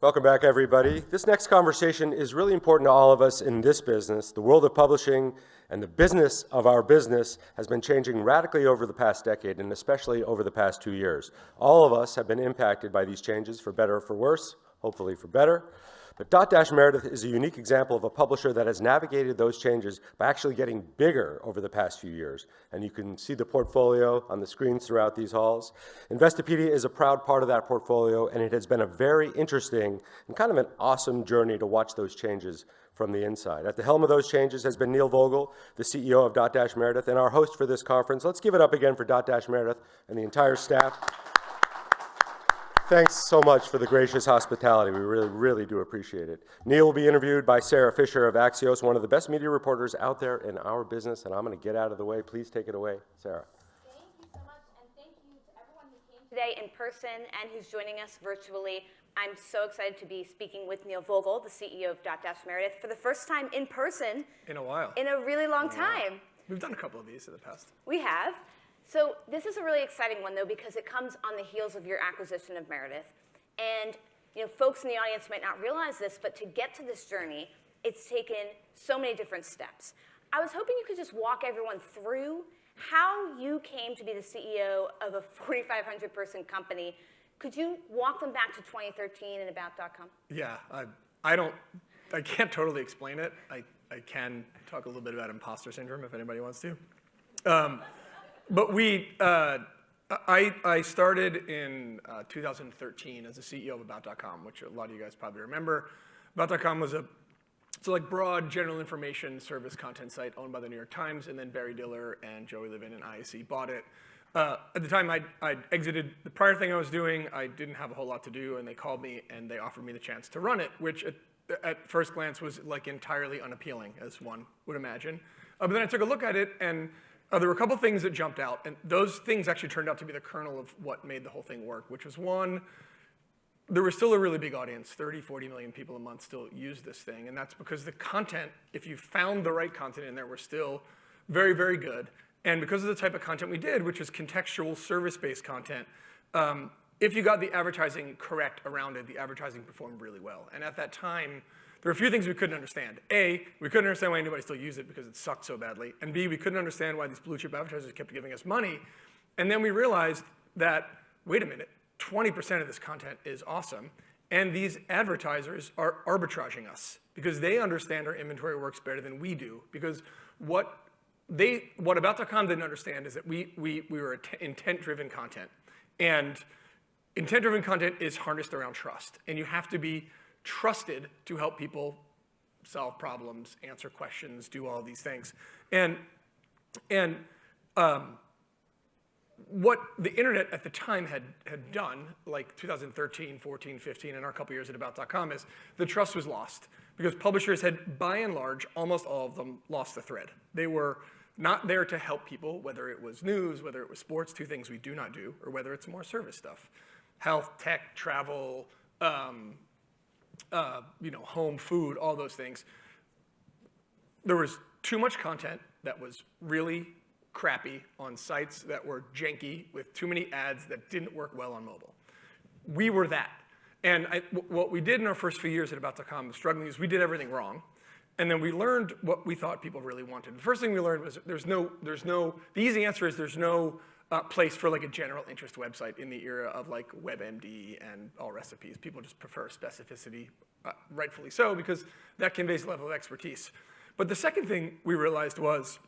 Welcome back, everybody. This next conversation is really important to all of us in this business. The world of publishing and the business of our business has been changing radically over the past decade, and especially over the past 2 years. All of us have been impacted by these changes, for better or for worse, hopefully for better. But Dotdash Meredith is a unique example of a publisher that has navigated those changes by actually getting bigger over the past few years. And you can see the portfolio on the screens throughout these halls. Investopedia is a proud part of that portfolio, and it has been a very interesting and kind of an awesome journey to watch those changes from the inside. At the helm of those changes has been Neil Vogel, the CEO of Dotdash Meredith, and our host for this conference. Let's give it up again for Dotdash Meredith and the entire staff. Thanks so much for the gracious hospitality. We really do appreciate it. Neil will be interviewed by Sarah Fisher of Axios, one of the best media reporters out there in our business, and I'm going to get out of the way. Please take it away, Sarah. Thank you so much, and thank you to everyone who came today in person and who's joining us virtually. I'm so excited to be speaking with Neil Vogel, the CEO of Dotdash Meredith, for the first time in person. In a while. In a really long time. We've done a couple of these in the past. We have. So this is a really exciting one, though, because it comes on the heels of your acquisition of Meredith. And folks in the audience might not realize this, but to get to this journey, it's taken so many different steps. I was hoping you could just walk everyone through how you came to be the CEO of a 4,500-person company. Could you walk them back to 2013 and About.com? Yeah, I can't totally explain it. I can talk a little bit about imposter syndrome if anybody wants to. But I started in 2013 as the CEO of About.com, which a lot of you guys probably remember. About.com was it's like broad general information service content site owned by the New York Times, and then Barry Diller and Joey Levin and IAC bought it. At the time I'd exited the prior thing I was doing. I didn't have a whole lot to do, and they called me and they offered me the chance to run it, which at first glance was like entirely unappealing, as one would imagine. But then I took a look at it, and there were a couple things that jumped out, and those things actually turned out to be the kernel of what made the whole thing work, which was one, there was still a really big audience. 30, 40 million people a month still use this thing, and that's because the content, if you found the right content in there, was still very, very good. And because of the type of content we did, which was contextual, service-based content, if you got the advertising correct around it, the advertising performed really well. And at that time, there were a few things we couldn't understand. A, we couldn't understand why anybody still used it because it sucked so badly. And B, we couldn't understand why these blue chip advertisers kept giving us money. And then we realized that, wait a minute, 20% of this content is awesome. And these advertisers are arbitraging us because they understand our inventory works better than we do. Because what About.com didn't understand is that we were intent-driven content. And intent-driven content is harnessed around trust. And you have to be trusted to help people solve problems, answer questions, do all these things. And what the internet at the time had done, like 2013, 14, 15, and our couple years at About.com, is the trust was lost. Because publishers had, by and large, almost all of them lost the thread. They were not there to help people, whether it was news, whether it was sports, two things we do not do, or whether it's more service stuff. Health, tech, travel, home, food, all those things. There was too much content that was really crappy on sites that were janky with too many ads that didn't work well on mobile. We were that. And what we did in our first few years at About.com, struggling, is we did everything wrong. And then we learned what we thought people really wanted. The first thing we learned was the easy answer is there's no place for like a general interest website in the era of like WebMD and All Recipes. People just prefer specificity, rightfully so, because that conveys a level of expertise. But the second thing we realized was,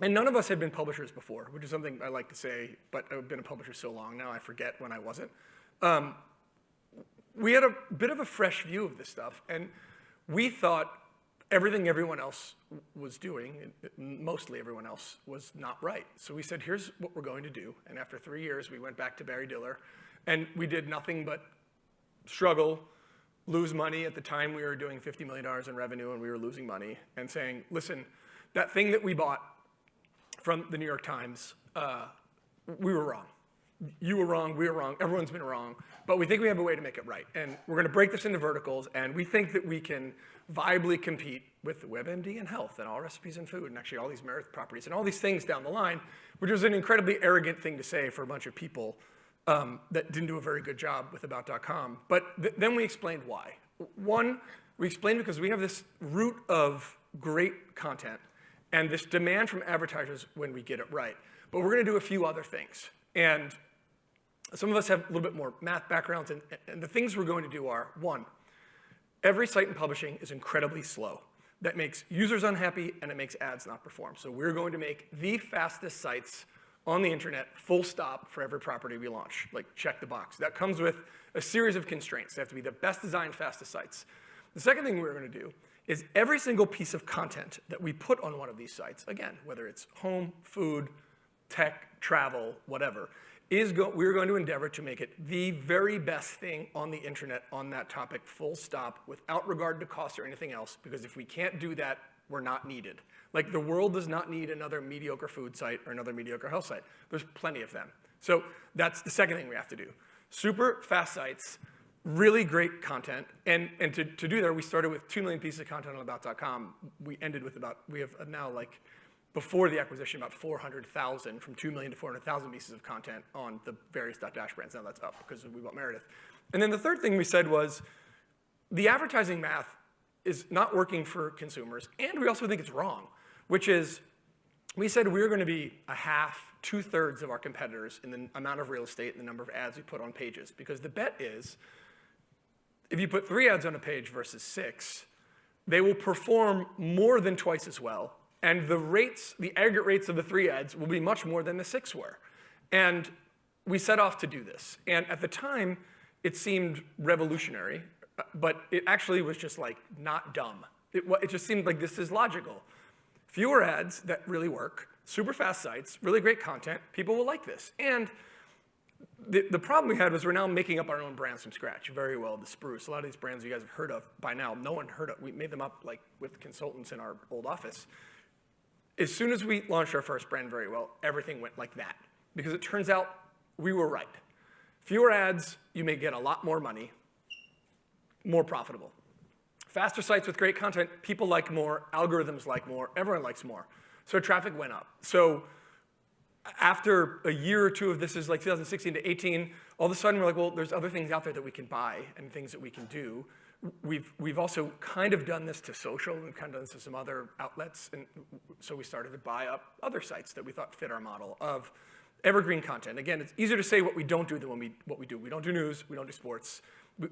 and none of us had been publishers before, which is something I like to say, but I've been a publisher so long now I forget when I wasn't. We had a bit of a fresh view of this stuff, and we thought everything everyone else was doing, mostly everyone else, was not right. So we said, here's what we're going to do. And after 3 years, we went back to Barry Diller, and we did nothing but struggle, lose money. At the time, we were doing $50 million in revenue, and we were losing money, and saying, listen, that thing that we bought from the New York Times, we were wrong. You were wrong, we were wrong, everyone's been wrong, but we think we have a way to make it right. And we're gonna break this into verticals, and we think that we can viably compete with WebMD and health and All Recipes and food, and actually all these Meredith properties and all these things down the line, which was an incredibly arrogant thing to say for a bunch of people that didn't do a very good job with About.com. But then we explained why. One, we explained because we have this root of great content and this demand from advertisers when we get it right. But we're going to do a few other things. And some of us have a little bit more math backgrounds, and the things we're going to do are, one, every site in publishing is incredibly slow. That makes users unhappy, and it makes ads not perform. So we're going to make the fastest sites on the internet, full stop, for every property we launch. Like, check the box. That comes with a series of constraints. They have to be the best designed, fastest sites. The second thing we're going to do is every single piece of content that we put on one of these sites, again, whether it's home, food, tech, travel, whatever, we're going to endeavor to make it the very best thing on the internet on that topic, full stop, without regard to cost or anything else, because if we can't do that, we're not needed. Like, the world does not need another mediocre food site or another mediocre health site. There's plenty of them. So that's the second thing we have to do. Super fast sites, really great content, and to do that, we started with 2 million pieces of content on About.com. We ended with we have now, like, before the acquisition, about 400,000, from 2 million to 400,000 pieces of content on the various Dash brands. Now that's up because we bought Meredith. And then the third thing we said was the advertising math is not working for consumers, and we also think it's wrong, which is we said we were going to be a half, 2/3 of our competitors in the amount of real estate and the number of ads we put on pages, because the bet is if you put 3 ads on a page versus 6, they will perform more than twice as well. And the aggregate rates of the 3 ads will be much more than the 6 were. And we set off to do this. And at the time, it seemed revolutionary, but it actually was just like not dumb. It just seemed like this is logical. Fewer ads that really work, super fast sites, really great content, people will like this. And the problem we had was we're now making up our own brands from scratch. Very Well, The Spruce, a lot of these brands you guys have heard of by now, no one heard of. We made them up like with consultants in our old office. As soon as we launched our first brand, Very Well, everything went like that. Because it turns out we were right. Fewer ads, you may get a lot more money, more profitable. Faster sites with great content, people like more, algorithms like more, everyone likes more. So traffic went up. So after a year or two of this, is like 2016 to 18, all of a sudden we're like, well, there's other things out there that we can buy and things that we can do. We've also kind of done this to social, and we've kind of done this to some other outlets, and so we started to buy up other sites that we thought fit our model of evergreen content. Again, it's easier to say what we don't do than what we do. We don't do news, we don't do sports,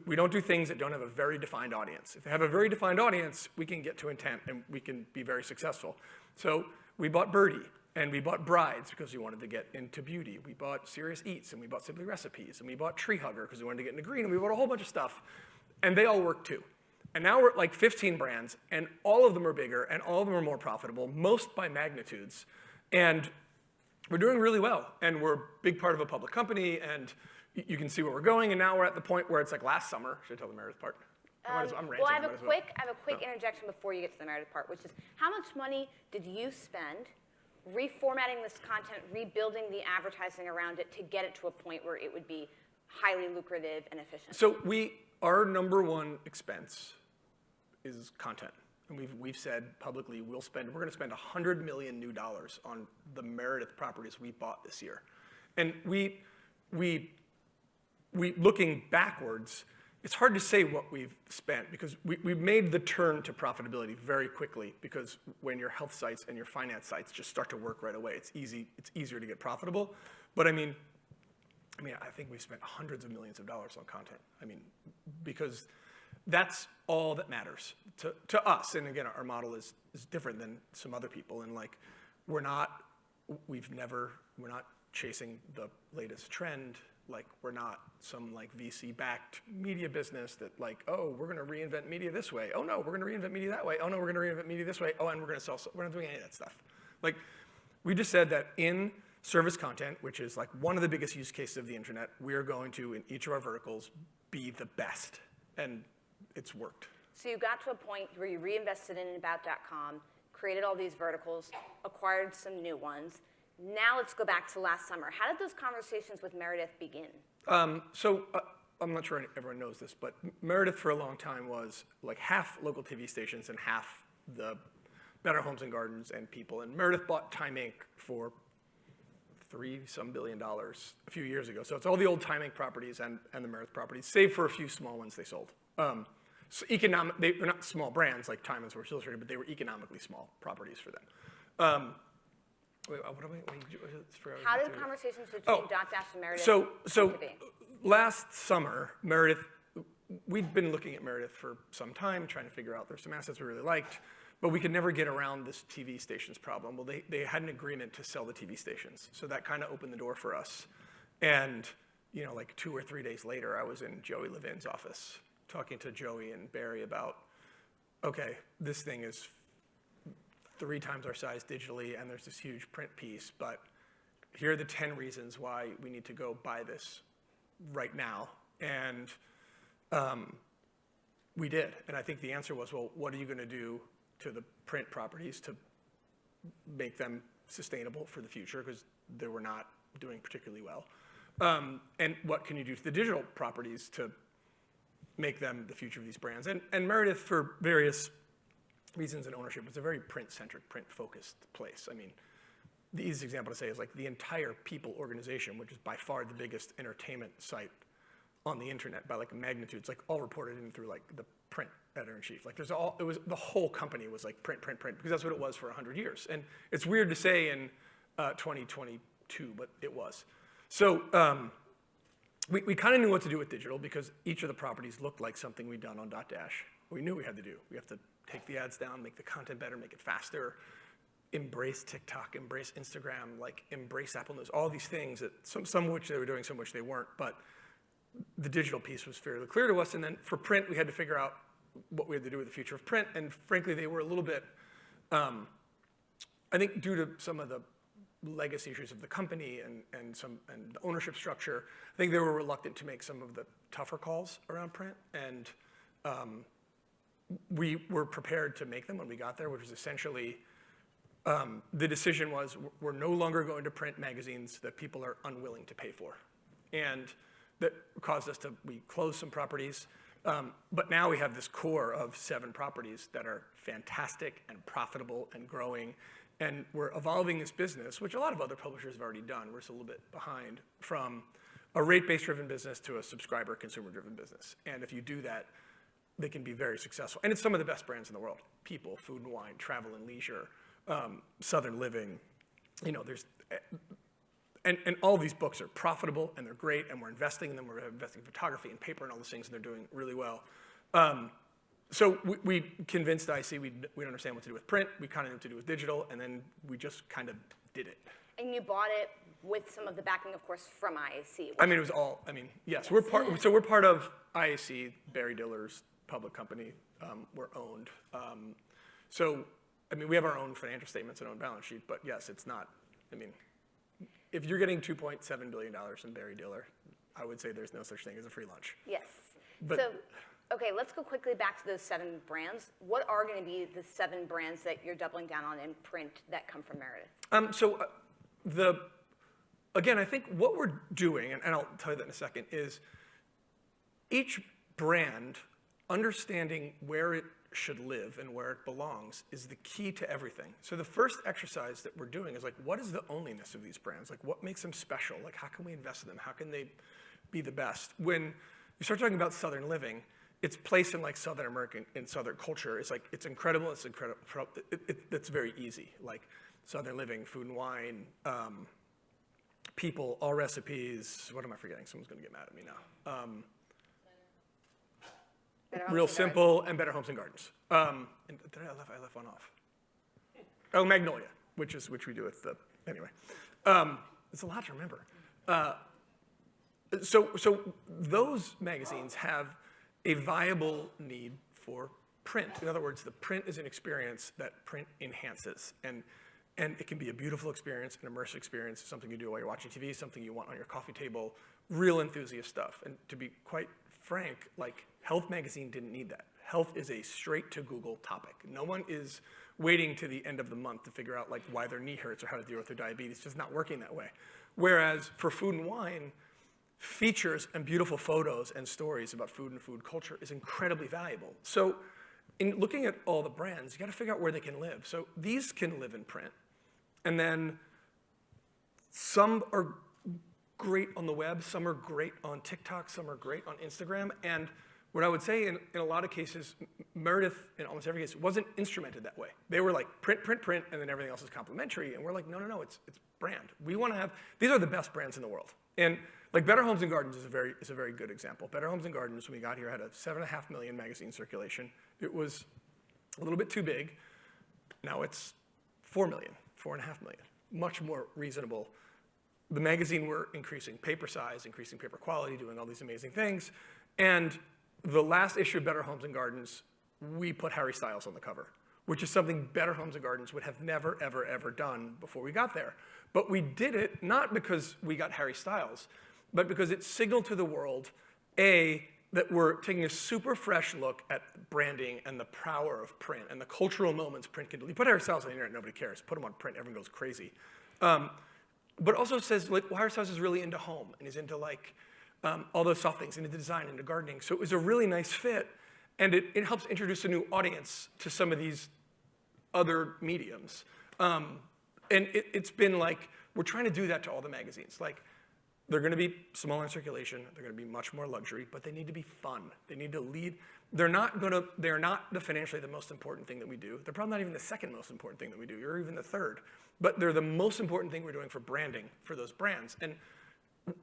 we don't do things that don't have a very defined audience. If they have a very defined audience, we can get to intent and we can be very successful. So we bought Birdie, and we bought Brides because we wanted to get into beauty. We bought Serious Eats, and we bought Simply Recipes, and we bought Tree Hugger because we wanted to get into green, and we bought a whole bunch of stuff. And they all work too. And now we're at like 15 brands, and all of them are bigger, and all of them are more profitable, most by magnitudes. And we're doing really well. And we're a big part of a public company, and you can see where we're going. And now we're at the point where it's like last summer. Should I tell the Meredith part? I'm ranting, well, I have a quick interjection before you get to the Meredith part, which is how much money did you spend reformatting this content, rebuilding the advertising around it to get it to a point where it would be highly lucrative and efficient? So our number one expense is content. And we've said publicly we're going to spend $100 million new on the Meredith properties we bought this year. And we looking backwards, it's hard to say what we've spent because we've made the turn to profitability very quickly, because when your health sites and your finance sites just start to work right away, it's easier to get profitable. But I think we've spent hundreds of millions of dollars on content. Because that's all that matters to us. And again, our model is different than some other people. And like, we're not chasing the latest trend. Like, we're not some like VC-backed media business that like, oh, we're going to reinvent media this way. Oh no, we're going to reinvent media that way. Oh no, we're going to reinvent media this way. Oh, and we're going to sell. We're not doing any of that stuff. Like, we just said that in service content, which is like one of the biggest use cases of the internet, we are going to, in each of our verticals, be the best. And it's worked. So you got to a point where you reinvested in About.com, created all these verticals, acquired some new ones. Now let's go back to last summer. How did those conversations with Meredith begin? I'm not sure everyone knows this, but Meredith for a long time was like half local TV stations and half the Better Homes and Gardens and People. And Meredith bought Time Inc. for $3-some billion a few years ago. So it's all the old Time Inc. properties and the Meredith properties, save for a few small ones they sold. So they're not small brands like Time and Sports Illustrated, but they were economically small properties for them. Wait, what am I? How did conversations between Dotdash and Meredith So come to be? last summer, Meredith, we'd been looking at Meredith for some time, trying to figure out there's some assets we really liked, but we could never get around this TV stations problem. Well, they had an agreement to sell the TV stations, so that kind of opened the door for us. And like 2 or 3 days later, I was in Joey Levin's office talking to Joey and Barry about, okay, this thing is 3 times our size digitally, and there's this huge print piece, but here are the 10 reasons why we need to go buy this right now. And we did. And I think the answer was, well, what are you going to do to the print properties to make them sustainable for the future? Because they were not doing particularly well. And what can you do to the digital properties to make them the future of these brands? And Meredith, for various reasons and ownership, it's a very print-centric, print-focused place. I mean, the easiest example to say is like the entire People organization, which is by far the biggest entertainment site on the internet by like magnitude. It's like all reported in through like the print editor-in-chief. Like the whole company was like print, because that's what it was for 100 years. And it's weird to say in 2022, but it was. So we kind of knew what to do with digital because each of the properties looked like something we'd done on Dotdash. We knew we had to do. We have to take the ads down, make the content better, make it faster, embrace TikTok, embrace Instagram, like embrace Apple News, all these things that some of which they were doing, some of which they weren't. But the digital piece was fairly clear to us. And then for print, we had to figure out what we had to do with the future of print. And frankly, they were a little bit, I think due to some of the legacy issues of the company and the ownership structure, I think they were reluctant to make some of the tougher calls around print. And we were prepared to make them when we got there, which was essentially, the decision was we're no longer going to print magazines that people are unwilling to pay for. And that caused us we closed some properties. But now we have this core of 7 properties that are fantastic and profitable and growing. And we're evolving this business, which a lot of other publishers have already done. We're just a little bit behind, from a rate-based driven business to a subscriber consumer-driven business. And if you do that, they can be very successful. And it's some of the best brands in the world. People, Food and Wine, Travel and Leisure, Southern Living. And all these books are profitable and they're great and we're investing in them. We're investing in photography and paper and all those things and they're doing really well. So we convinced IC we understand what to do with print. We kind of knew what to do with digital, and then we just kind of did it. And you bought it with some of the backing, of course, from IAC. I mean, it was all. I mean, yes. We're part of IAC, Barry Diller's public company. We're owned. So I mean, we have our own financial statements and own balance sheet. But yes, it's not. I mean, if you're getting $2.7 billion from Barry Diller, I would say there's no such thing as a free lunch. Yes. But, so, okay, let's go quickly back to those 7 brands. What are going to be the 7 brands that you're doubling down on in print that come from Meredith? Again, I think what we're doing, and I'll tell you that in a second, is each brand understanding where it should live and where it belongs is the key to everything. So the first exercise that we're doing is like, what is the onlyness of these brands? Like, what makes them special? Like, how can we invest in them? How can they be the best? When you start talking about Southern Living, its place in like Southern American and Southern culture is like, it's incredible. It's incredible. It's very easy. Like Southern Living, Food and Wine, People, All Recipes. What am I forgetting? Someone's going to get mad at me now. Real Simple and Better Homes and Gardens. And I left one off. Oh, Magnolia, which we do with the, anyway. It's a lot to remember. So those magazines have a viable need for print. In other words, the print is an experience that print enhances. And it can be a beautiful experience, an immersive experience, something you do while you're watching TV, something you want on your coffee table, real enthusiast stuff. And to be quite frank, like Health Magazine didn't need that. Health is a straight to Google topic. No one is waiting to the end of the month to figure out like why their knee hurts or how to deal with their diabetes. It's just not working that way. Whereas for Food and Wine, features and beautiful photos and stories about food and food culture is incredibly valuable. So in looking at all the brands, you got to figure out where they can live. So these can live in print. And then some are great on the web, some are great on TikTok, some are great on Instagram. And what I would say in a lot of cases, Meredith, in almost every case, wasn't instrumented that way. They were like print, print, print, and then everything else is complementary. And we're like, no, no, no, it's brand. We want to have, these are the best brands in the world. And like Better Homes and Gardens is a very good example. Better Homes and Gardens, when we got here, had a 7.5 million magazine circulation. It was a little bit too big. Now it's 4 million, 4.5 million, much more reasonable. The magazine were increasing paper size, increasing paper quality, doing all these amazing things. And the last issue of Better Homes and Gardens, we put Harry Styles on the cover, which is something Better Homes and Gardens would have never, ever, ever done before we got there. But we did it not because we got Harry Styles, but because it signaled to the world, A, that we're taking a super fresh look at branding and the power of print and the cultural moments print can do. You put Harry Styles on the internet, nobody cares. Put him on print, everyone goes crazy. But also says, like, well, Harry Styles is really into home and he's into like all those soft things, into design, into gardening. So it was a really nice fit, and it helps introduce a new audience to some of these other mediums. And it's been like, we're trying to do that to all the magazines. Like, they're gonna be smaller in circulation, they're gonna be much more luxury, but they need to be fun. They need to lead. They're not financially the most important thing that we do. They're probably not even the second most important thing that we do, or even the third. But they're the most important thing we're doing for branding for those brands. And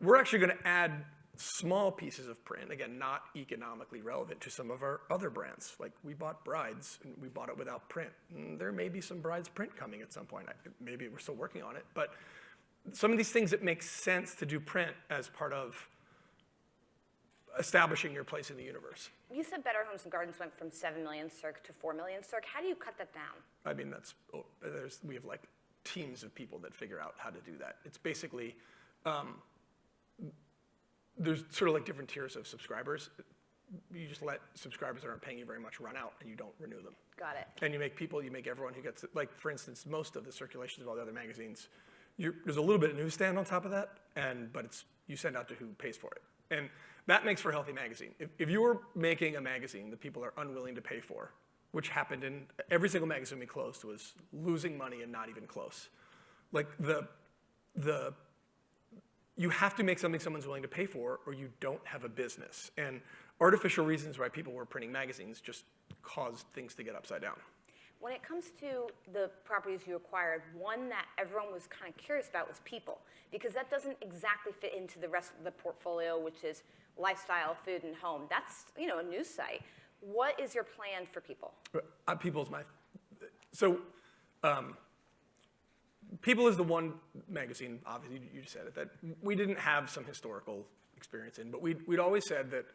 we're actually gonna add small pieces of print, again, not economically relevant to some of our other brands. Like we bought Brides, and we bought it without print. And there may be some Brides print coming at some point. Maybe we're still working on it, but some of these things that make sense to do print as part of establishing your place in the universe. You said Better Homes and Gardens went from 7 million circ to 4 million circ. How do you cut that down? I mean, we have like teams of people that figure out how to do that. It's basically, there's sort of like different tiers of subscribers. You just let subscribers that aren't paying you very much run out and you don't renew them. Got it. And you make everyone who gets, like for instance, most of the circulations of all the other magazines, there's a little bit of newsstand on top of that, but you send out to who pays for it. And that makes for a healthy magazine. If you were making a magazine that people are unwilling to pay for, which happened in every single magazine we closed, was losing money and not even close. Like you have to make something someone's willing to pay for, or you don't have a business. And artificial reasons why people were printing magazines just caused things to get upside down. When it comes to the properties you acquired, one that everyone was kind of curious about was People, because that doesn't exactly fit into the rest of the portfolio, which is lifestyle, food, and home. That's, a news site. What is your plan for People? People's People is the one magazine, obviously, you just said it, that we didn't have some historical experience in, but we'd always said that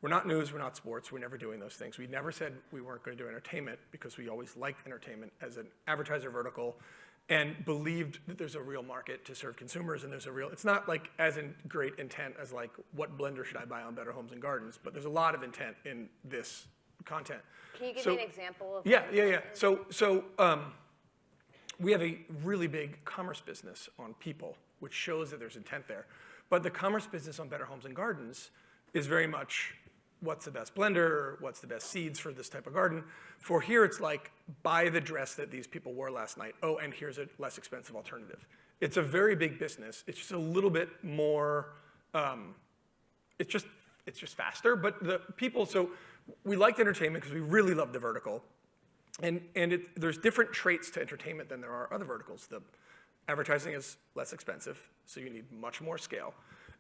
we're not news, we're not sports, we're never doing those things. We never said we weren't going to do entertainment because we always liked entertainment as an advertiser vertical and believed that there's a real market to serve consumers, and it's not like as in great intent as like, what blender should I buy on Better Homes and Gardens, but there's a lot of intent in this content. Can you give me an example of Yeah. So we have a really big commerce business on People, which shows that there's intent there. But the commerce business on Better Homes and Gardens is very much, what's the best blender, what's the best seeds for this type of garden. For here, it's like, buy the dress that these people wore last night. Oh, and here's a less expensive alternative. It's a very big business. It's just a little bit more, it's just faster. But the People, so we liked entertainment because we really loved the vertical. And there's different traits to entertainment than there are other verticals. The advertising is less expensive, so you need much more scale.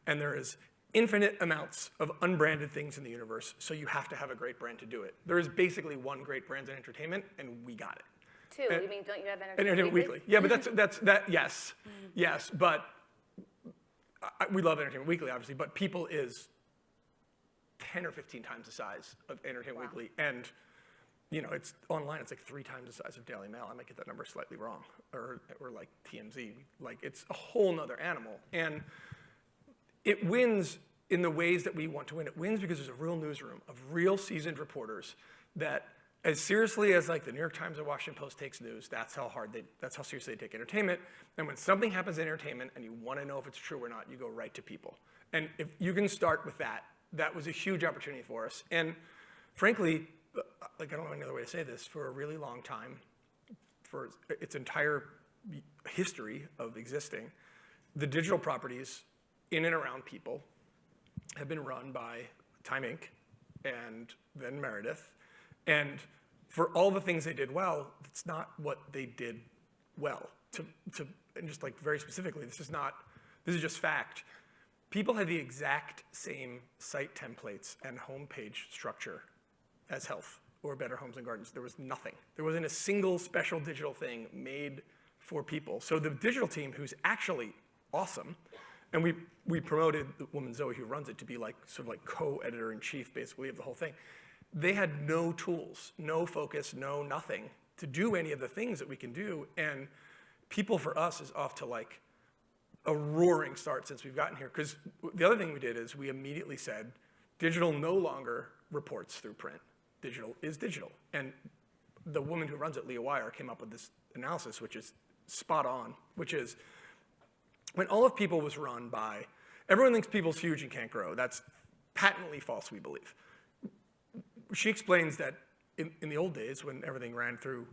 And there is infinite amounts of unbranded things in the universe, so you have to have a great brand to do it. There is basically one great brand in entertainment, and we got it. Two, you mean, don't you have Entertainment Weekly? Yeah, but yes, but we love Entertainment Weekly, obviously, but People is 10 or 15 times the size of Entertainment Weekly, and it's online, it's like 3 times the size of Daily Mail. I might get that number slightly wrong, or like TMZ. Like, it's a whole nother animal. And it wins in the ways that we want to win. It wins because there's a real newsroom of real seasoned reporters that, as seriously as like the New York Times or Washington Post takes news, that's how seriously they take entertainment. And when something happens in entertainment and you want to know if it's true or not, you go right to People. And if you can start with that, that was a huge opportunity for us. And frankly, like, I don't know any other way to say this, for a really long time, for its entire history of existing, the digital properties in and around People have been run by Time Inc. and then Meredith. And for all the things they did well, it's not what they did well. And just like very specifically, this is just fact. People had the exact same site templates and homepage structure as Health or Better Homes and Gardens. There was nothing. There wasn't a single special digital thing made for People. So the digital team, who's actually awesome, and we promoted the woman Zoe who runs it to be like sort of like co-editor-in-chief basically of the whole thing. They had no tools, no focus, no nothing to do any of the things that we can do. And People for us is off to like a roaring start since we've gotten here. Because the other thing we did is we immediately said, digital no longer reports through print. Digital is digital. And the woman who runs it, Leah Wire, came up with this analysis, which is spot on, which is when all of People was run by, everyone thinks People's huge and can't grow. That's patently false, we believe. She explains that in the old days, when everything ran through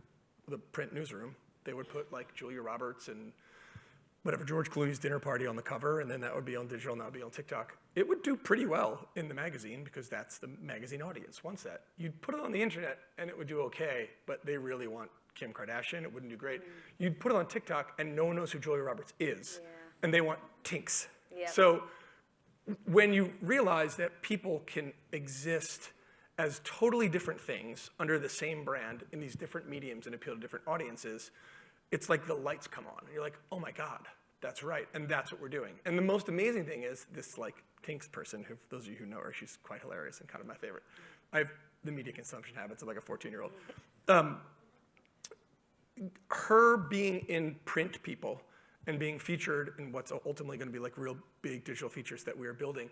the print newsroom, they would put like Julia Roberts and whatever, George Clooney's dinner party on the cover, and then that would be on digital, and that would be on TikTok. It would do pretty well in the magazine because that's the magazine audience wants that. You'd put it on the internet, and it would do okay, but they really want Kim Kardashian. It wouldn't do great. You'd put it on TikTok, and no one knows who Julia Roberts is, and they want Tinks. Yep. So when you realize that People can exist as totally different things under the same brand in these different mediums and appeal to different audiences, it's like the lights come on. And you're like, oh my God, that's right. And that's what we're doing. And the most amazing thing is this like Tinks person, who those of you who know her, she's quite hilarious and kind of my favorite. I have the media consumption habits of like a 14-year-old. Her being in print People and being featured in what's ultimately going to be like real big digital features that we are building,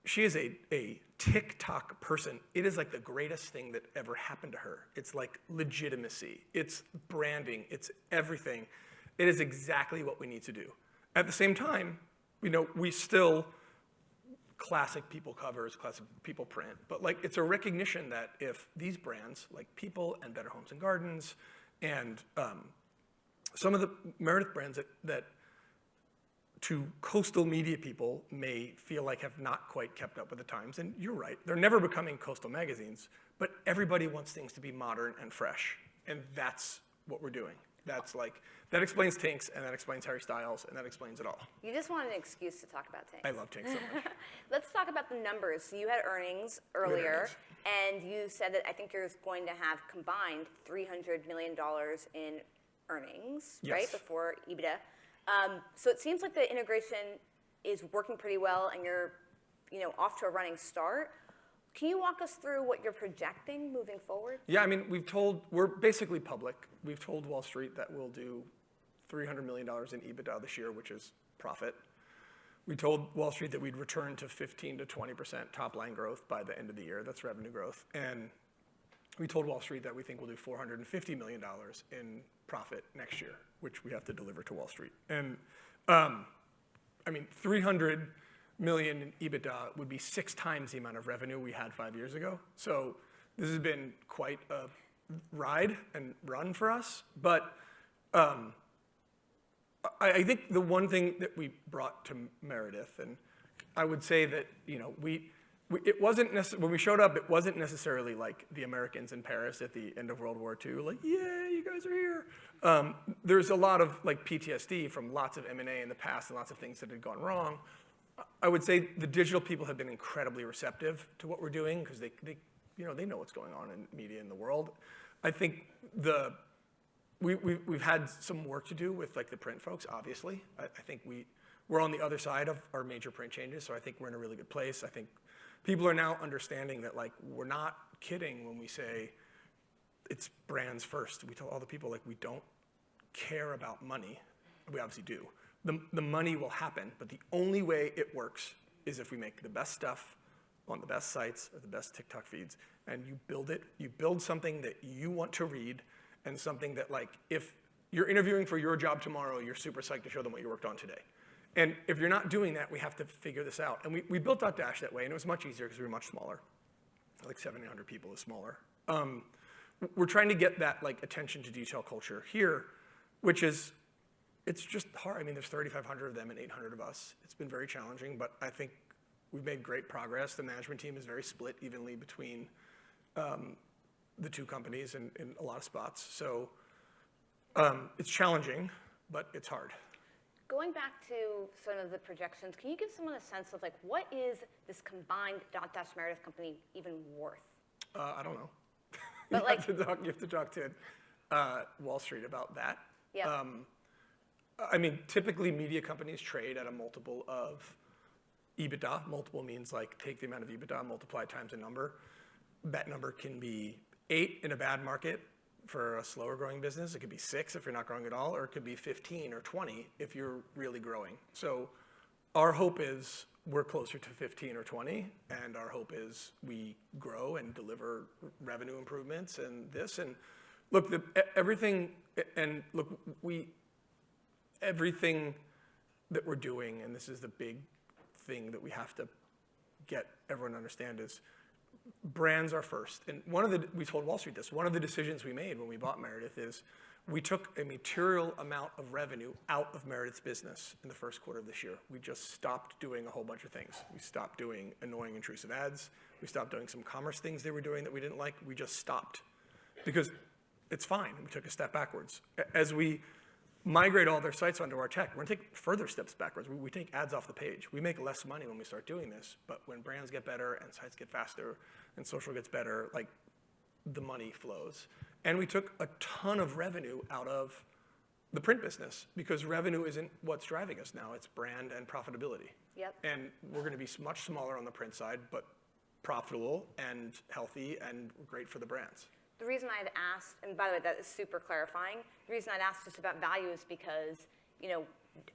she is a TikTok person. It is like the greatest thing that ever happened to her. It's like legitimacy. It's branding. It's everything. It is exactly what we need to do. At the same time, we still classic People covers, classic People print, but like it's a recognition that if these brands like People and Better Homes and Gardens and some of the Meredith brands that to coastal media people may feel like have not quite kept up with the times. And you're right, they're never becoming coastal magazines, but everybody wants things to be modern and fresh. And that's what we're doing. That explains Tinks, and that explains Harry Styles, and that explains it all. You just wanted an excuse to talk about Tinks. I love Tinks so much. Let's talk about the numbers. So you had earnings earlier, and you said that I think you're going to have combined $300 million in earnings, Yes. right, before EBITDA. So it seems like the integration is working pretty well, and you're, off to a running start. Can you walk us through what you're projecting moving forward? Yeah, I mean, we're basically public. We've told Wall Street that we'll do $300 million in EBITDA this year, which is profit. We told Wall Street that we'd return to 15 to 20% top line growth by the end of the year. That's revenue growth. And we told Wall Street that we think we'll do $450 million in profit next year, which we have to deliver to Wall Street. And 300 million in EBITDA would be 6 times the amount of revenue we had 5 years ago. So this has been quite a ride and run for us. But I think the one thing that we brought to Meredith, and I would say that, it wasn't when we showed up, it wasn't necessarily like the Americans in Paris at the end of World War II, like, yeah, you guys are here. There's a lot of like PTSD from lots of M&A in the past and lots of things that had gone wrong. I would say the digital people have been incredibly receptive to what we're doing because they know what's going on in media in the world. I think we've had some work to do with like the print folks, obviously. I think we're on the other side of our major print changes, so I think we're in a really good place. I think people are now understanding that like we're not kidding when we say it's brands first. We tell all the people like we don't care about money. We obviously do. The money will happen, but the only way it works is if we make the best stuff on the best sites or the best TikTok feeds, and you build something that you want to read, and something that like, if you're interviewing for your job tomorrow, you're super psyched to show them what you worked on today. And if you're not doing that, we have to figure this out. And we built Dotdash that way, and it was much easier because we were much smaller. Like 700 people is smaller. We're trying to get that like attention to detail culture here, which is it's just hard. I mean, there's 3,500 of them and 800 of us. It's been very challenging, but I think we've made great progress. The management team is very split evenly between the two companies in a lot of spots. So it's challenging, but it's hard. Going back to some of the projections, can you give someone a sense of like what is this combined Dotdash Meredith company even worth? I don't know. But like, you have to talk to Wall Street about that. yeah. I mean, typically media companies trade at a multiple of EBITDA. Multiple means like take the amount of EBITDA, multiply times a number. That number can be 8 in a bad market for a slower growing business. It could be 6 if you're not growing at all, or it could be 15 or 20 if you're really growing. So our hope is we're closer to 15 or 20, and our hope is we grow and deliver revenue improvements and this. And look, everything that we're doing, and this is the big thing that we have to get everyone to understand, is brands are first. And we told Wall Street this, one of the decisions we made when we bought Meredith is we took a material amount of revenue out of Meredith's business in the first quarter of this year. We just stopped doing a whole bunch of things. We stopped doing annoying, intrusive ads. We stopped doing some commerce things they were doing that we didn't like. We just stopped because it's fine. We took a step backwards. As we migrate all their sites onto our tech, we're gonna take further steps backwards. We take ads off the page. We make less money when we start doing this, but when brands get better and sites get faster and social gets better, like the money flows. And we took a ton of revenue out of the print business because revenue isn't what's driving us now. It's brand and profitability. Yep. And we're gonna be much smaller on the print side, but profitable and healthy and great for the brands. The reason I'd asked, and by the way, that is super clarifying. The reason I'd asked just about value is because, you know,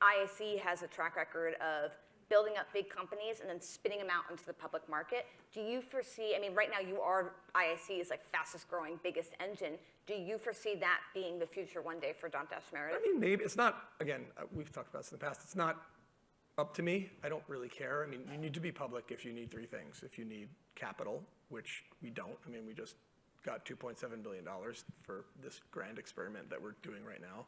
IAC has a track record of building up big companies and then spinning them out into the public market. Do you foresee, I mean, right now IAC is like fastest growing, biggest engine. Do you foresee that being the future one day for Dotdash Meredith? I mean, maybe. It's not, again, we've talked about this in the past. It's not up to me. I don't really care. I mean, you need to be public if you need 3 things. If you need capital, which we don't. I mean, we just got $2.7 billion for this grand experiment that we're doing right now.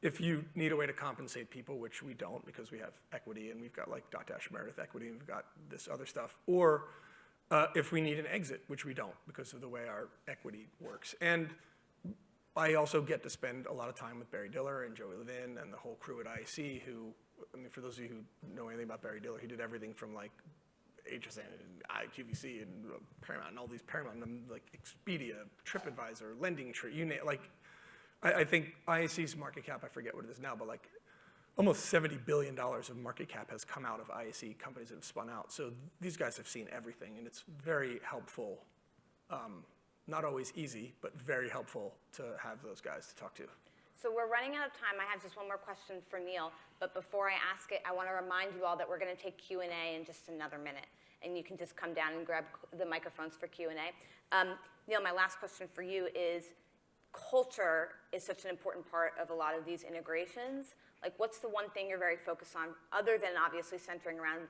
If you need a way to compensate people, which we don't because we have equity and we've got like Dotdash Meredith equity and we've got this other stuff, or if we need an exit, which we don't because of the way our equity works. And I also get to spend a lot of time with Barry Diller and Joey Levin and the whole crew at IAC who, I mean, for those of you who know anything about Barry Diller, he did everything from like HSN and QVC and Paramount and all these Paramount and like Expedia, TripAdvisor, Lending Tree, you name it. Like, I think IAC's market cap, I forget what it is now, but like almost $70 billion of market cap has come out of IAC companies that have spun out. So these guys have seen everything and it's very helpful. Not always easy, but very helpful to have those guys to talk to. So we're running out of time. I have just one more question for Neil, but before I ask it, I want to remind you all that we're going to take Q&A in just another minute, and you can just come down and grab the microphones for Q&A. Neil, my last question for you is, culture is such an important part of a lot of these integrations. Like, what's the one thing you're very focused on, other than obviously centering around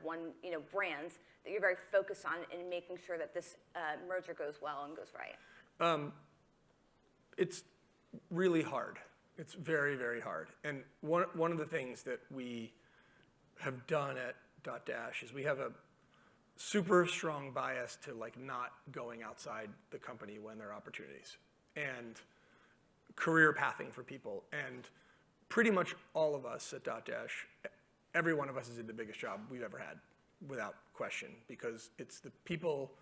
brands, that you're very focused on in making sure that this merger goes well and goes right? It's really hard. It's very, very hard. And one of the things that we have done at Dotdash is we have a super strong bias to like not going outside the company when there are opportunities and career pathing for people. And pretty much all of us at Dotdash, every one of us is in the biggest job we've ever had, without question, because it's the people.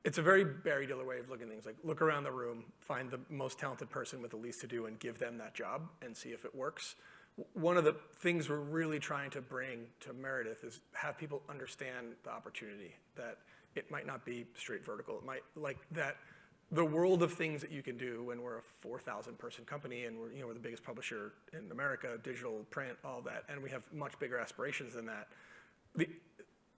It's a very Barry Diller way of looking at things. Like, look around the room, find the most talented person with the least to do and give them that job and see if it works. One of the things we're really trying to bring to Meredith is have people understand the opportunity, that it might not be straight vertical. It might, like, that the world of things that you can do when we're a 4,000 person company and we're the biggest publisher in America, digital, print, all that, and we have much bigger aspirations than that.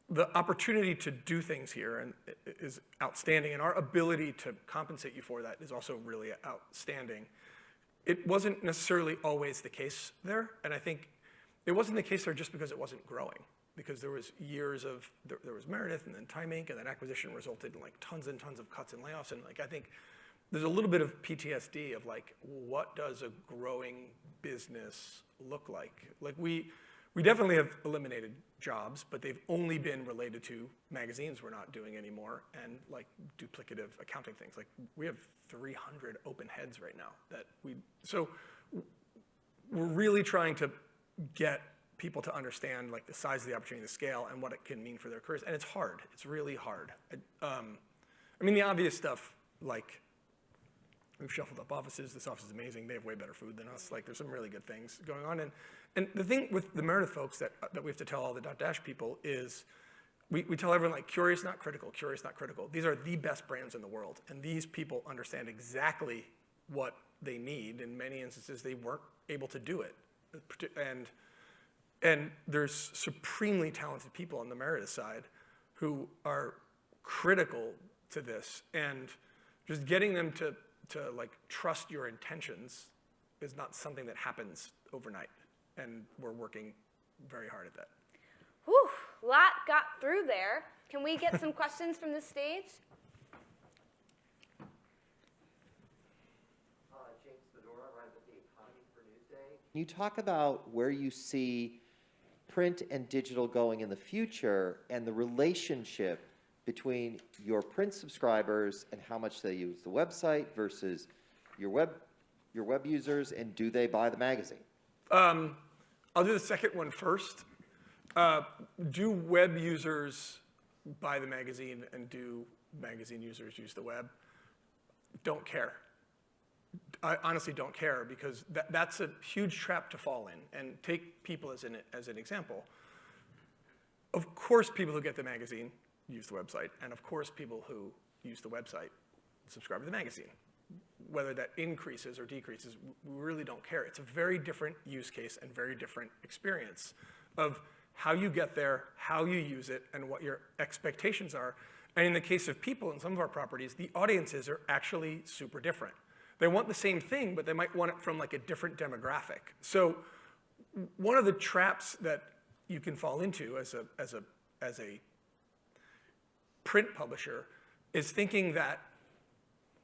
The opportunity to do things here and is outstanding, and our ability to compensate you for that is also really outstanding. It wasn't necessarily always the case there, and I think it wasn't the case there just because it wasn't growing, because there was years of, there was Meredith and then Time Inc., and then acquisition resulted in like tons and tons of cuts and layoffs, and like I think there's a little bit of PTSD of like, what does a growing business look like? Like we definitely have eliminated jobs, but they've only been related to magazines we're not doing anymore and like duplicative accounting things. Like we have 300 open heads right now so we're really trying to get people to understand like the size of the opportunity, the scale, and what it can mean for their careers. And it's hard. It's really hard. I mean, the obvious stuff, like we've shuffled up offices. This office is amazing. They have way better food than us. Like there's some really good things going on. And the thing with the Meredith folks that we have to tell all the Dotdash people is we tell everyone like curious, not critical, curious, not critical. These are the best brands in the world. And these people understand exactly what they need. In many instances, they weren't able to do it. And there's supremely talented people on the Meredith side who are critical to this. And just getting them to like trust your intentions is not something that happens overnight. And we're working very hard at that. Whew, lot got through there. Can we get some questions from the stage? James Fedora, I write with The Economy for Newsday. Can you talk about where you see print and digital going in the future and the relationship between your print subscribers and how much they use the website versus your web users, and do they buy the magazine? I'll do the second one first. Do web users buy the magazine and do magazine users use the web? Don't care. I honestly don't care because that's a huge trap to fall in. And take People as an example. Of course, people who get the magazine use the website, and of course, people who use the website subscribe to the magazine. Whether that increases or decreases, we really don't care. It's a very different use case and very different experience of how you get there, how you use it, and what your expectations are. And in the case of People in some of our properties, the audiences are actually super different. They want the same thing, but they might want it from like a different demographic. So one of the traps that you can fall into as a print publisher is thinking that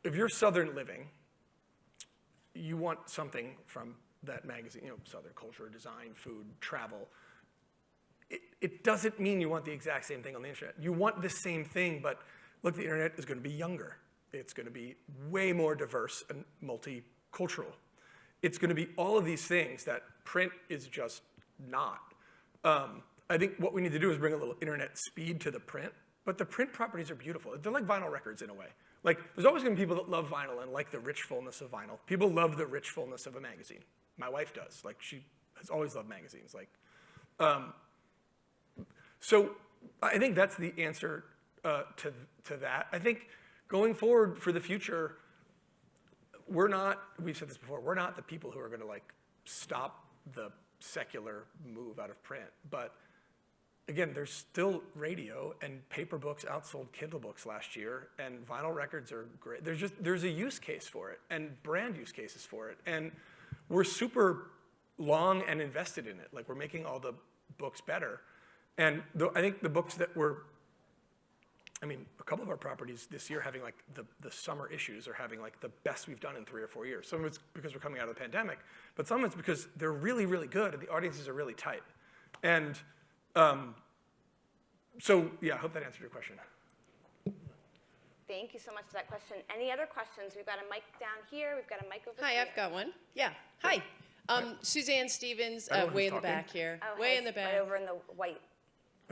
if you're Southern Living, you want something from that magazine, Southern culture, design, food, travel. It doesn't mean you want the exact same thing on the internet. You want the same thing, but look, the internet is going to be younger. It's going to be way more diverse and multicultural. It's going to be all of these things that print is just not. I think what we need to do is bring a little internet speed to the print, but the print properties are beautiful. They're like vinyl records in a way. Like, there's always going to be people that love vinyl and like the rich fullness of vinyl. People love the rich fullness of a magazine. My wife does. Like, she has always loved magazines. Like, so I think that's the answer to that. I think going forward for the future, we've said this before, we're not the people who are going to like stop the secular move out of print. But again, there's still radio, and paper books outsold Kindle books last year, and vinyl records are great. There's a use case for it, and brand use cases for it. And we're super long and invested in it. Like, we're making all the books better. And I think the books that a couple of our properties this year having like the summer issues are having like the best we've done in 3 or 4 years. Some of it's because we're coming out of the pandemic, but some of it's because they're really, really good and the audiences are really tight. And so yeah, I hope that answered your question. Thank you so much for that question. Any other questions? We've got a mic down here. We've got a mic over Hi, here. I've got one. Yeah. Hi. Suzanne Stevens, Everyone way who's in the back talking? here. Oh, Way hey, in the back. Right over in the white.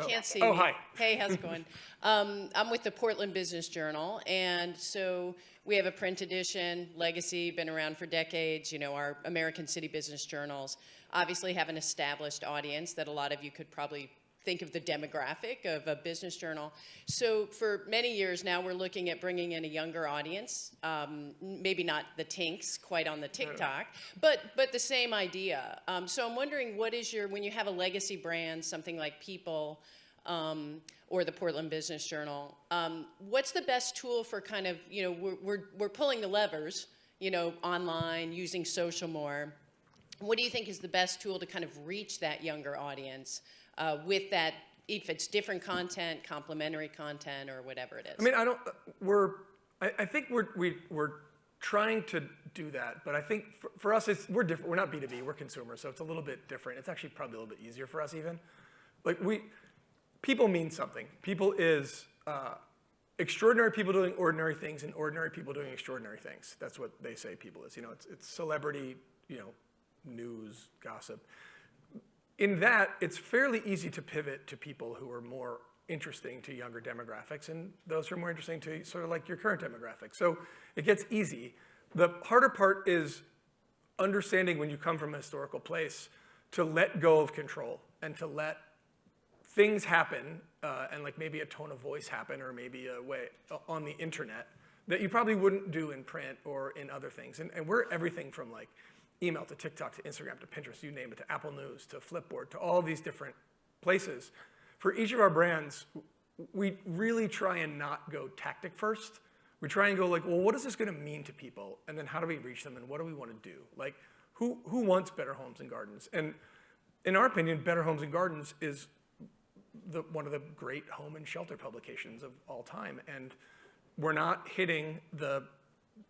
Can't see Oh, me. hi. Hey, how's it going? I'm with the Portland Business Journal, and so we have a print edition, Legacy, been around for decades. Our American City Business Journals obviously have an established audience that a lot of you could probably think of the demographic of a business journal. So for many years now, we're looking at bringing in a younger audience, maybe not the tinks quite on the TikTok, but the same idea. So I'm wondering, when you have a legacy brand, something like People, or the Portland Business Journal, what's the best tool for kind of, we're pulling the levers, online, using social more. What do you think is the best tool to kind of reach that younger audience with that, if it's different content, complementary content, or whatever it is? I think we're trying to do that. But I think for us, we're different. We're not B2B, we're consumer, so it's a little bit different. It's actually probably a little bit easier for us even. Like people mean something. People is extraordinary people doing ordinary things and ordinary people doing extraordinary things. That's what they say people is. It's celebrity, news, gossip. In that, it's fairly easy to pivot to people who are more interesting to younger demographics and those who are more interesting to sort of like your current demographic. So it gets easy. The harder part is understanding when you come from a historical place to let go of control and to let things happen and like maybe a tone of voice happen or maybe a way on the internet that you probably wouldn't do in print or in other things. And we're everything from like email to TikTok to Instagram to Pinterest, you name it, to Apple News, to Flipboard, to all these different places. For each of our brands, we really try and not go tactic first. We try and go like, well, what is this gonna mean to people? And then how do we reach them and what do we wanna do? Like, who wants Better Homes and Gardens? And in our opinion, Better Homes and Gardens is one of the great home and shelter publications of all time. And we're not hitting the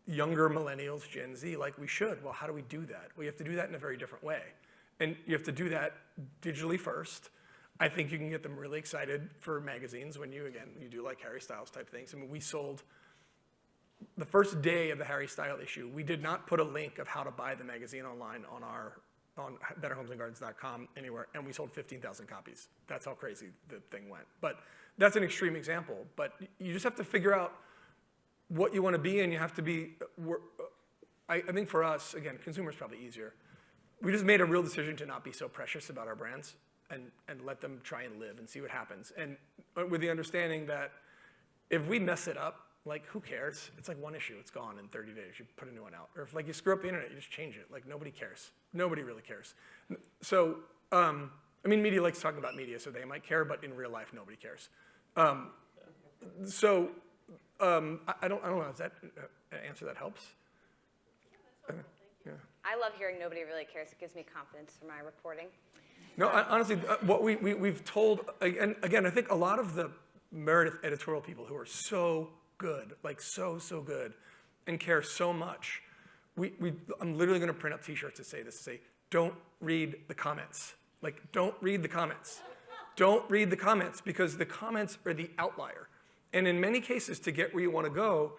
younger millennials, Gen Z, like we should. Well, how do we do that? We have to do that in a very different way. And you have to do that digitally first. I think you can get them really excited for magazines when you do like Harry Styles type things. I mean, we sold, the first day of the Harry Styles issue, we did not put a link of how to buy the magazine online on betterhomesandgardens.com anywhere, and we sold 15,000 copies. That's how crazy the thing went. But that's an extreme example. But you just have to figure out what you want to be, and you have to be, I think for us, again, consumers probably easier. We just made a real decision to not be so precious about our brands and let them try and live and see what happens. And with the understanding that if we mess it up, like who cares? It's like one issue, it's gone in 30 days, you put a new one out. Or if like you screw up the internet, you just change it. Like nobody cares. Nobody really cares. So, I mean, media likes talking about media, so they might care, but in real life, nobody cares. I don't know, does that answer that helps? Yeah. I love hearing nobody really cares. It gives me confidence for my reporting. No, honestly, what we've told, and again, I think a lot of the Meredith editorial people who are so good, like so good, and care so much, I'm literally gonna print up t-shirts that say this, to say, don't read the comments. Like, don't read the comments. Don't read the comments, because the comments are the outlier. And in many cases, to get where you wanna go,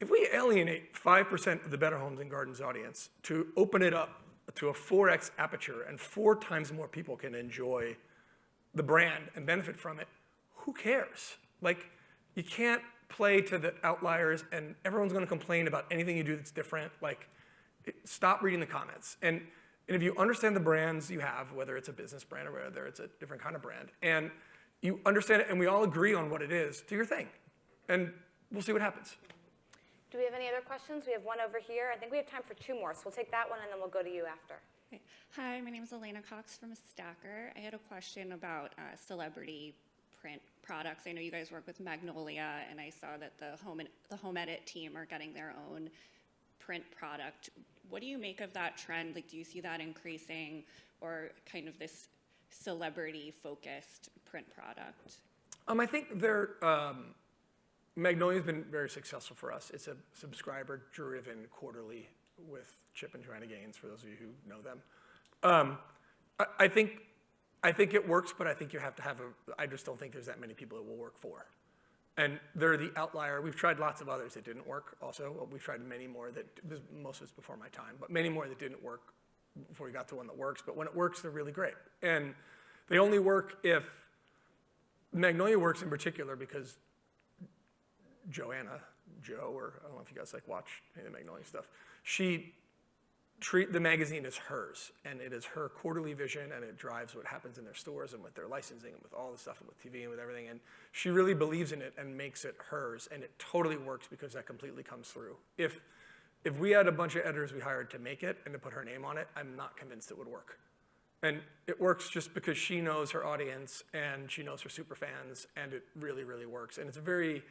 if we alienate 5% of the Better Homes and Gardens audience to open it up to a 4x aperture and 4 times more people can enjoy the brand and benefit from it, who cares? Like, you can't play to the outliers and everyone's gonna complain about anything you do that's different. Like, stop reading the comments. And if you understand the brands you have, whether it's a business brand or whether it's a different kind of brand, and you understand it and we all agree on what it is, do your thing. And we'll see what happens. Do we have any other questions? We have one over here. I think we have time for 2 more, so we'll take that one and then we'll go to you after. Hi, my name is Elena Cox from Stacker. I had a question about celebrity print products. I know you guys work with Magnolia, and I saw that the Home Edit team are getting their own print product. What do you make of that trend? Like, do you see that increasing, or kind of this celebrity-focused print product? I think Magnolia's been very successful for us. It's a subscriber-driven quarterly with Chip and Joanna Gaines, for those of you who know them. I think it works, but I think you have to have I just don't think there's that many people it will work for. And they're the outlier. We've tried lots of others that didn't work also. Well, we've tried many more most of it's before my time, but many more that didn't work before we got to one that works. But when it works, they're really great. And they only work if Magnolia works in particular because Joanna, or I don't know if you guys like watch any of the Magnolia stuff, she treat the magazine as hers, and it is her quarterly vision, and it drives what happens in their stores and with their licensing and with all the stuff and with TV and with everything, and she really believes in it and makes it hers, and it totally works because that completely comes through. If we had a bunch of editors we hired to make it and to put her name on it, I'm not convinced it would work. And it works just because she knows her audience and she knows her super fans, and it really, really works. And it's a very,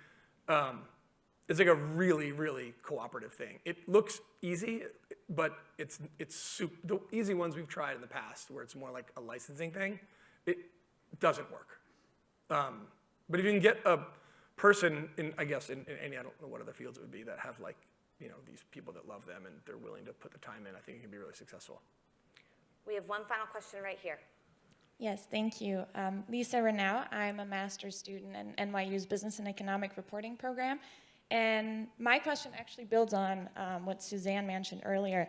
it's like a really, really cooperative thing. It looks easy, but the easy ones we've tried in the past, where it's more like a licensing thing, it doesn't work. But if you can get a person in any, I don't know what other fields it would be, that have like these people that love them and they're willing to put the time in, I think it can be really successful. We have one final question right here. Yes, thank you. Lisa Renau. I'm a master's student in NYU's Business and Economic Reporting program. And my question actually builds on what Suzanne mentioned earlier.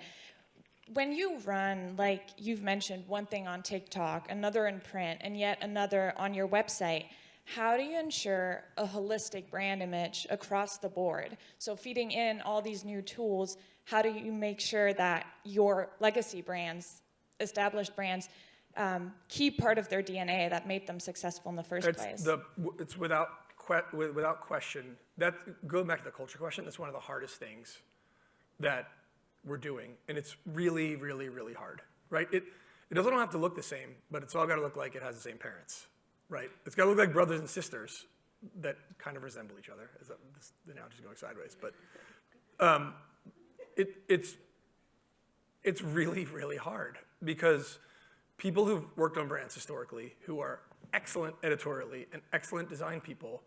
When you run, like you've mentioned, one thing on TikTok, another in print, and yet another on your website, how do you ensure a holistic brand image across the board? So feeding in all these new tools, how do you make sure that your legacy brands, established brands, keep part of their DNA that made them successful in the first place? It's without question. Going back to the culture question, that's one of the hardest things that we're doing, and it's really, really, really hard, right? It doesn't have to look the same, but it's all got to look like it has the same parents, right? It's got to look like brothers and sisters that kind of resemble each other. The analogy's going sideways, but it's really, really hard because people who've worked on brands historically, who are excellent editorially and excellent design people,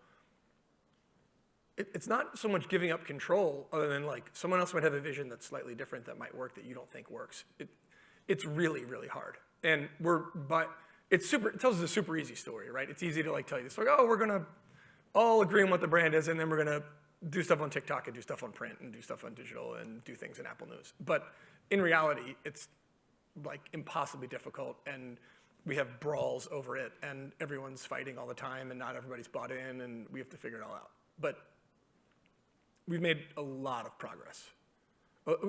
it's not so much giving up control other than like someone else might have a vision that's slightly different that might work that you don't think works. It's really, really hard. And it tells us a super easy story, right? It's easy to like tell you this, like, oh, we're gonna all agree on what the brand is and then we're gonna do stuff on TikTok and do stuff on print and do stuff on digital and do things in Apple News. But in reality, it's like impossibly difficult and we have brawls over it and everyone's fighting all the time and not everybody's bought in and we have to figure it all out. But we've made a lot of progress.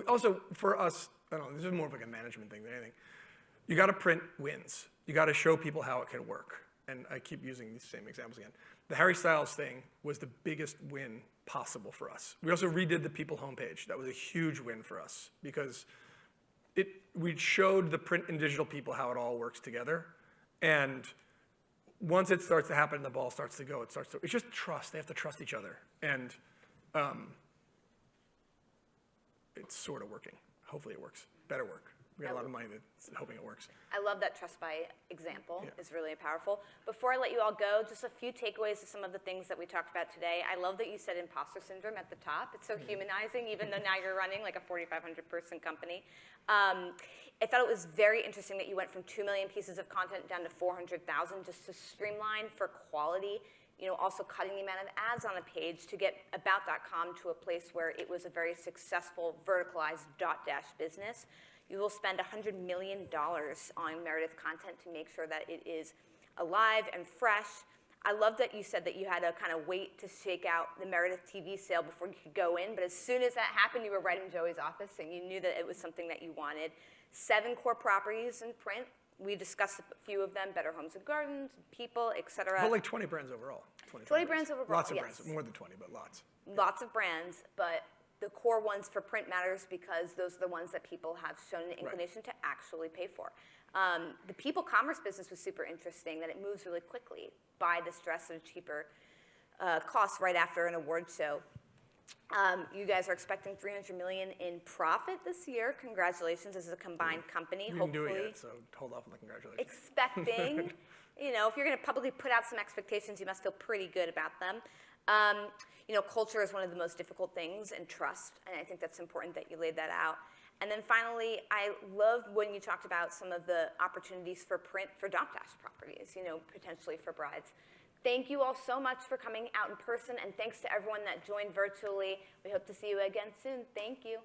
Also, for us, I don't know, this is more of like a management thing than anything. You got to print wins. You got to show people how it can work. And I keep using these same examples again. The Harry Styles thing was the biggest win possible for us. We also redid the People homepage. That was a huge win for us because we showed the print and digital people how it all works together. And once it starts to happen, the ball starts to go. It's just trust. They have to trust each other. And it's sort of working. Hopefully it works. Better work. We got a lot of money that's hoping it works. I love that trust by example. Yeah. Is really powerful. Before I let you all go, just a few takeaways of some of the things that we talked about today. I love that you said imposter syndrome at the top. It's so humanizing, even though now you're running like a 4,500 person company. I thought it was very interesting that you went from 2 million pieces of content down to 400,000 just to streamline for quality. Also cutting the amount of ads on a page to get About.com to a place where it was a very successful verticalized Dotdash business. You will spend $100 million on Meredith content to make sure that it is alive and fresh. I love that you said that you had to kind of wait to shake out the Meredith TV sale before you could go in, but as soon as that happened, you were right in Joey's office and you knew that it was something that you wanted. 7 core properties in print. We discussed a few of them, Better Homes and Gardens, People, et cetera. But like 20 brands overall. 20 brands overall, Lots of yes. brands, more than 20, but lots. Lots of brands, but the core ones for print matters because those are the ones that people have shown an inclination to actually pay for. The People commerce business was super interesting, that it moves really quickly. Buy this dress at a cheaper cost right after an award show. You guys are expecting $300 million in profit this year. Congratulations, this is a combined company. We didn't do it yet, so hold off on the congratulations. Expecting, if you're going to publicly put out some expectations, you must feel pretty good about them. Culture is one of the most difficult things, and trust, and I think that's important that you laid that out. And then finally, I love when you talked about some of the opportunities for print for Dotdash properties, potentially for brides. Thank you all so much for coming out in person, and thanks to everyone that joined virtually. We hope to see you again soon. Thank you.